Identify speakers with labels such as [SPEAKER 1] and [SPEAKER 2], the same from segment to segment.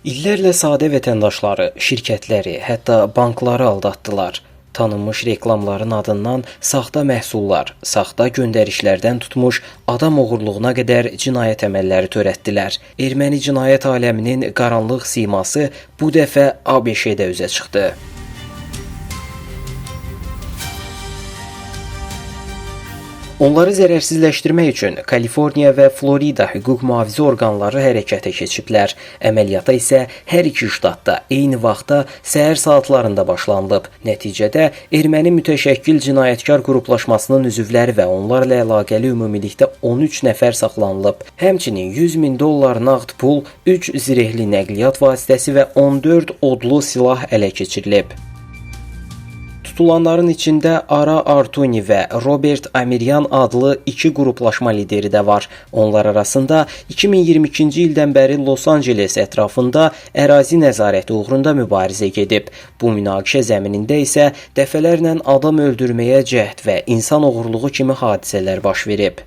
[SPEAKER 1] İllərlə sadə vətəndaşları, şirkətləri, hətta bankları aldatdılar. Tanınmış reklamların adından saxta məhsullar, saxta göndərişlərdən tutmuş adam oğurluğuna qədər cinayət əməlləri törətdilər. Erməni cinayət aləminin qaranlıq siması bu dəfə ABŞ-də üzə çıxdı. Onları zərərsizləşdirmək üçün Kaliforniya və Florida hüquq mühafizə orqanları hərəkətə keçiblər. Əməliyyata isə hər iki ştatda eyni vaxtda səhər saatlarında başlanılıb. Nəticədə erməni mütəşəkkil cinayətkar qruplaşmasının üzvləri və onlarla əlaqəli ümumilikdə 13 nəfər saxlanılıb. Həmçinin $100.000 nağd pul, 3 zirehli nəqliyyat vasitəsi və 14 odlu silah ələ keçirilib. Tutulanların içində Ara Artuni və Robert Amiryan adlı iki qruplaşma lideri də var. Onlar arasında 2022-ci ildən bəri Los Angeles ətrafında ərazi nəzarəti uğrunda mübarizə gedib. Bu münaqişə zəminində isə dəfələrlə adam öldürməyə cəhd və insan oğurluğu kimi hadisələr baş verib.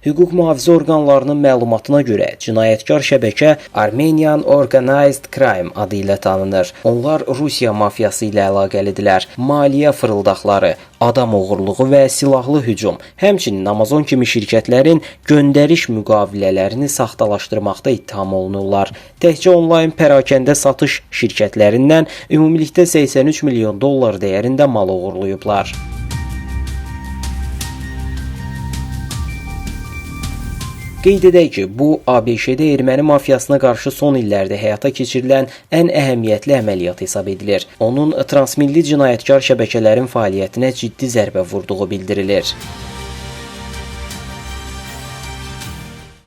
[SPEAKER 1] Hüquq mühafizə orqanlarının məlumatına görə cinayətkar şəbəkə Armenian Organized Crime adı ilə tanınır. Onlar Rusiya mafiyası ilə əlaqəlidirlər. Maliyyə fırıldaqları, adam oğurluğu və silahlı hücum, həmçinin Amazon kimi şirkətlərin göndəriş müqavilələrini saxtalaşdırmaqda ittiham olunurlar. Təkcə onlayn pərakəndə satış şirkətlərindən ümumilikdə $83 milyon dəyərində mal oğurlayıblar. Qeyd edək ki, bu ABŞ-də erməni mafiyasına qarşı son illərdə həyata keçirilən ən əhəmiyyətli əməliyyat hesab edilir. Onun transmilli cinayətkar şəbəkələrin fəaliyyətinə ciddi zərbə vurduğu bildirilir.